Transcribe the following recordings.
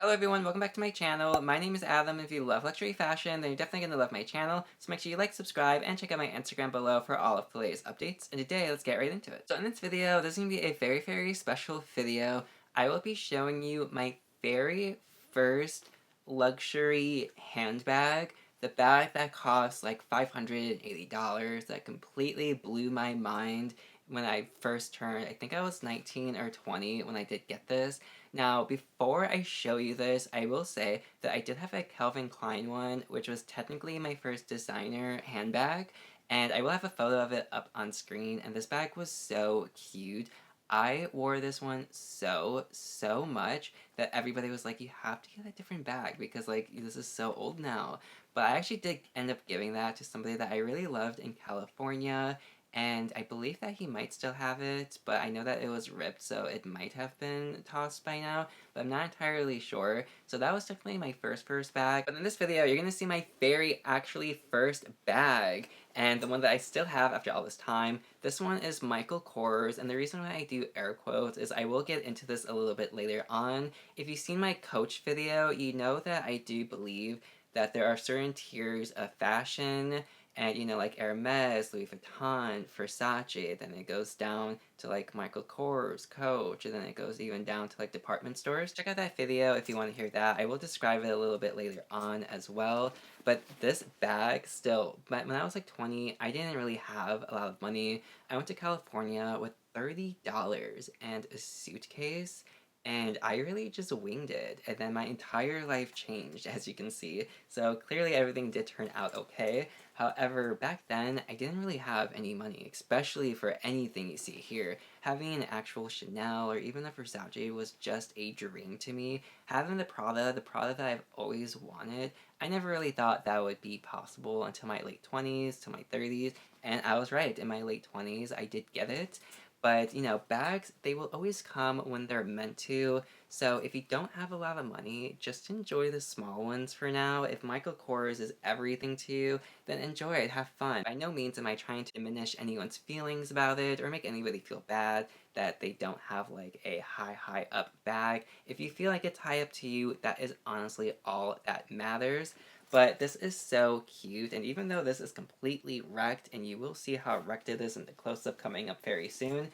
Hello everyone, welcome back to my channel. My name is Adam. If you love luxury fashion, then you're definitely going to love my channel. So make sure you like, subscribe, and check out my Instagram below for all of the latest updates. And today, let's get right into it. So in this video, this is going to be a very special video. I will be showing you my very first luxury handbag. The bag that cost like $580 that completely blew my mind when I first turned, I think I was 19 or 20 when I did get this. Now, before I show you this, I will say that I did have a Calvin Klein one, which was technically my first designer handbag, and I will have a photo of it up on screen, and this bag was so cute. I wore this one so much that everybody was like, you have to get a different bag because, like, this is so old now. But I actually did end up giving that to somebody that I really loved in California, and I believe that he might still have it, but I know that it was ripped, so it might have been tossed by now, but I'm not entirely sure. So that was definitely my first bag. But in this video, you're gonna see my very actually first bag, and the one that I still have after all this time. This one is Michael Kors, and the reason why I do air quotes is I will get into this a little bit later on. If you've seen my Coach video, you know that I do believe that there are certain tiers of fashion and like Hermes, Louis Vuitton, Versace, then it goes down to like Michael Kors, Coach, and then it goes even down to like department stores. Check out that video if you want to hear that. I will describe it a little bit later on as well. But this bag still, when I was like 20, I didn't really have a lot of money. I went to California with $30 and a suitcase, and I really just winged it, and then my entire life changed, as you can see. So clearly everything did turn out okay. However, back then, I didn't really have any money, especially for anything you see here. Having an actual Chanel or even a Versace was just a dream to me. Having the Prada that I've always wanted, I never really thought that would be possible until my late 20s to my 30s, and I was right. In my late 20s, I did get it. But, bags, they will always come when they're meant to. So if you don't have a lot of money, just enjoy the small ones for now. If Michael Kors is everything to you, then enjoy it, have fun. By no means am I trying to diminish anyone's feelings about it or make anybody feel bad that they don't have like a high up bag. If you feel like it's high up to you, that is honestly all that matters. But this is so cute, and even though this is completely wrecked, and you will see how wrecked it is in the close-up coming up very soon,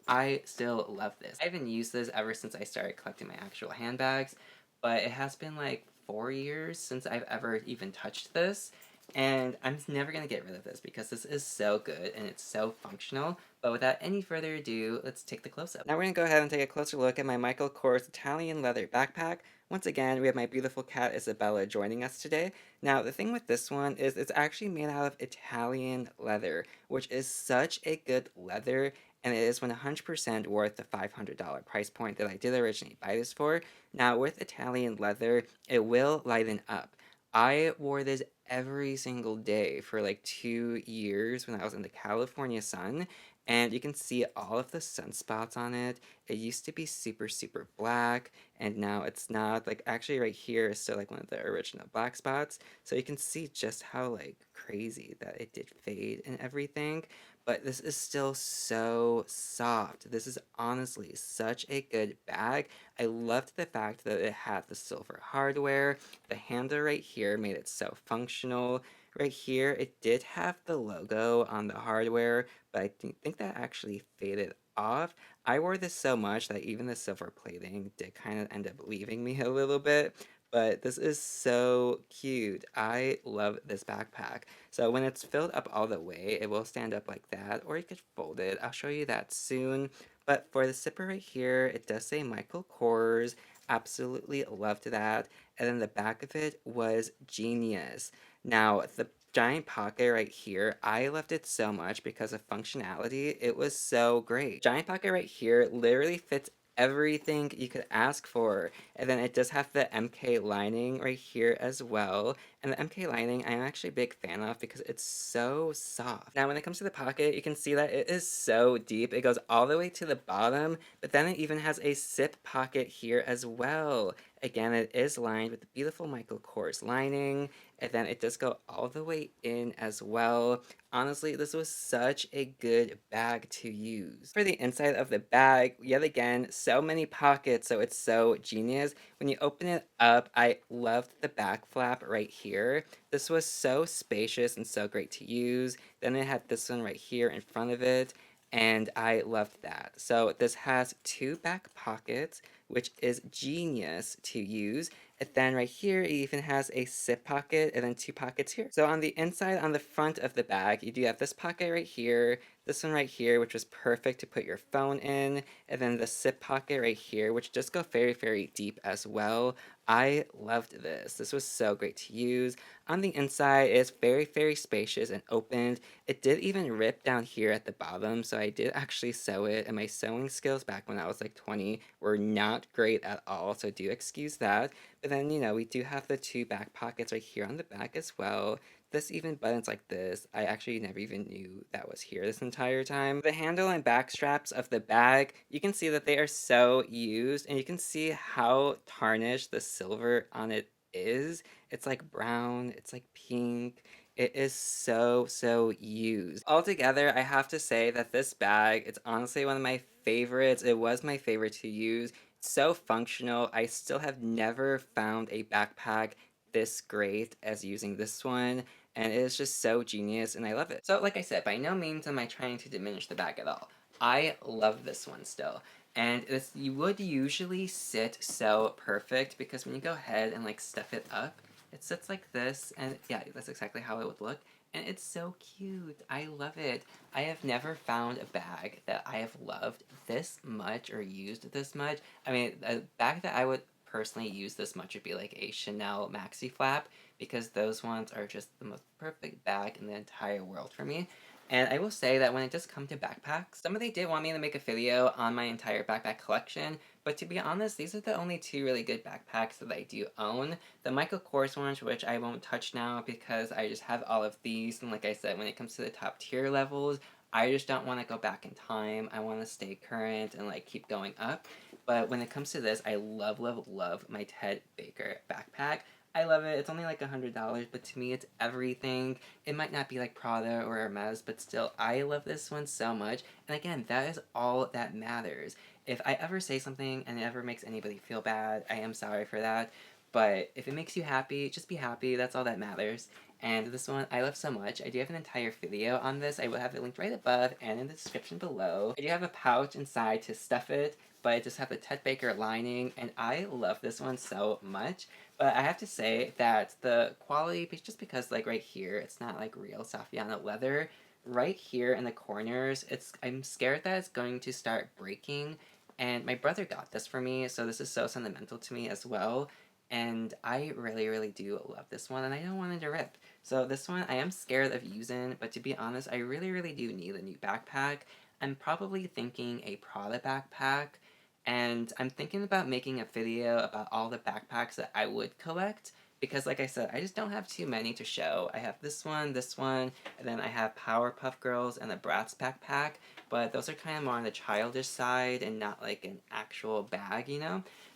I still love this. I haven't used this ever since I started collecting my actual handbags, but it has been like 4 years since I've ever even touched this, and I'm never going to get rid of this because this is so good and it's so functional. But without any further ado, let's take the close-up. Now we're going to go ahead and take a closer look at my Michael Kors Italian leather backpack. Once again, we have my beautiful cat Isabella joining us today. Now, the thing with this one is it's actually made out of Italian leather, which is such a good leather, and it is 100% worth the $500 price point that I did originally buy this for. Now, with Italian leather, it will lighten up. I wore this every single day for like 2 years when I was in the California sun, and you can see all of the sunspots on it. It used to be super black, and now it's not. Like, actually right here is still like one of the original black spots, so you can see just how like crazy that it did fade and everything. But this is still so soft. This is honestly such a good bag. I loved the fact that it had the silver hardware. The handle right here made it so functional. Right here, it did have the logo on the hardware, but I think that actually faded off. I wore this so much that even the silver plating did kind of end up leaving me a little bit, but this is so cute. I love this backpack. So when it's filled up all the way, it will stand up like that, or you could fold it. I'll show you that soon. But for the zipper right here, it does say Michael Kors. Absolutely loved that. And then the back of it was genius. Now, the giant pocket right here, I loved it so much because of functionality. It was so great. Giant pocket right here literally fits everything you could ask for. And then it does have the MK lining right here as well. And the MK lining I'm actually a big fan of because it's so soft. Now when it comes to the pocket, you can see that it is so deep. It goes all the way to the bottom, but then it even has a zip pocket here as well. Again, it is lined with the beautiful Michael Kors lining, and then it does go all the way in as well. Honestly, this was such a good bag to use. For the inside of the bag, yet again, so many pockets, so it's so genius. When you open it up, I loved the back flap right here. This was so spacious and so great to use. Then it had this one right here in front of it, and I loved that. So this has two back pockets, which is genius to use. And then right here, it even has a zip pocket and then two pockets here. So on the inside, on the front of the bag, you do have this pocket right here, this one right here, which was perfect to put your phone in, and then the zip pocket right here, which does go very, very deep as well. I loved this. This was so great to use. On the inside, it's very, very spacious and opened. It did even rip down here at the bottom, so I did actually sew it, and my sewing skills back when I was like 20 were not great at all, so do excuse that. But then, we do have the two back pockets right here on the back as well. This even buttons like this. I actually never even knew that was here this entire time. The handle and back straps of the bag, you can see that they are so used, and you can see how tarnished the silver on it is. It's like brown, it's like pink. It is so, so used. Altogether, I have to say that this bag, it's honestly one of my favorites. It was my favorite to use. It's so functional. I still have never found a backpack this great as using this one, and it is just so genius, and I love it. So like I said, by no means am I trying to diminish the bag at all. I love this one still. And this you would usually sit so perfect because when you go ahead and like stuff it up, it sits like this, and yeah, that's exactly how it would look. And it's so cute. I love it. I have never found a bag that I have loved this much or used this much. I mean, a bag that I would personally use this much would be like a Chanel Maxi Flap because those ones are just the most perfect bag in the entire world for me. And I will say that when it does come to backpacks, somebody did want me to make a video on my entire backpack collection, but to be honest, these are the only two really good backpacks that I do own. The Michael Kors ones, which I won't touch now because I just have all of these, and like I said, when it comes to the top tier levels, I just don't want to go back in time. I want to stay current and like keep going up. But when it comes to this, I love, love, love my Ted Baker backpack. I love it. It's only like $100, but to me it's everything. It might not be like Prada or Hermes, but still, I love this one so much. And again, that is all that matters. If I ever say something and it ever makes anybody feel bad, I am sorry for that. But if it makes you happy, just be happy. That's all that matters. And this one I love so much. I do have an entire video on this. I will have it linked right above and in the description below. I do have a pouch inside to stuff it, but I just have the Ted Baker lining, and I love this one so much. But I have to say that the quality, just because like right here, it's not like real Saffiano leather. Right here in the corners, I'm scared that it's going to start breaking. And my brother got this for me, so this is so sentimental to me as well. And I really, really do love this one, and I don't want it to rip. So this one I am scared of using, but to be honest, I really, really do need a new backpack. I'm probably thinking a Prada backpack, and I'm thinking about making a video about all the backpacks that I would collect, because like I said, I just don't have too many to show. I have this one, and then I have Powerpuff Girls and the Bratz Backpack, but those are kind of more on the childish side and not like an actual bag.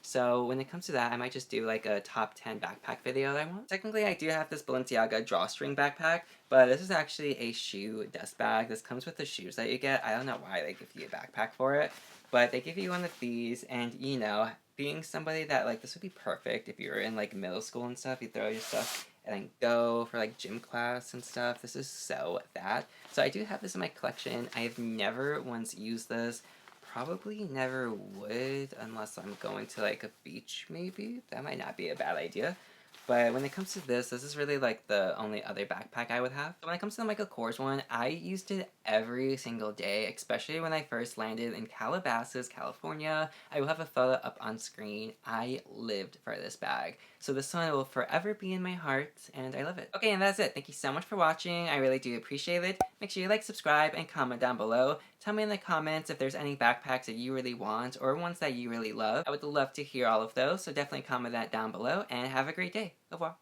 So when it comes to that, I might just do like a top 10 backpack video that I want. Technically, I do have this Balenciaga drawstring backpack, but this is actually a shoe dust bag. This comes with the shoes that you get. I don't know why they give you a backpack for it, but they give you one of these, and being somebody that like this would be perfect if you were in like middle school and stuff. You throw your stuff and then go for like gym class and stuff. This is so that. So I do have this in my collection. I have never once used this. Probably never would unless I'm going to like a beach maybe. That might not be a bad idea. But when it comes to this is really like the only other backpack I would have. So when it comes to the Michael Kors one, I used it every single day, especially when I first landed in Calabasas, California. I will have a photo up on screen. I lived for this bag. So this one will forever be in my heart, and I love it. Okay, and that's it. Thank you so much for watching. I really do appreciate it. Make sure you like, subscribe, and comment down below. Tell me in the comments if there's any backpacks that you really want or ones that you really love. I would love to hear all of those, so definitely comment that down below, and have a great day. Au revoir.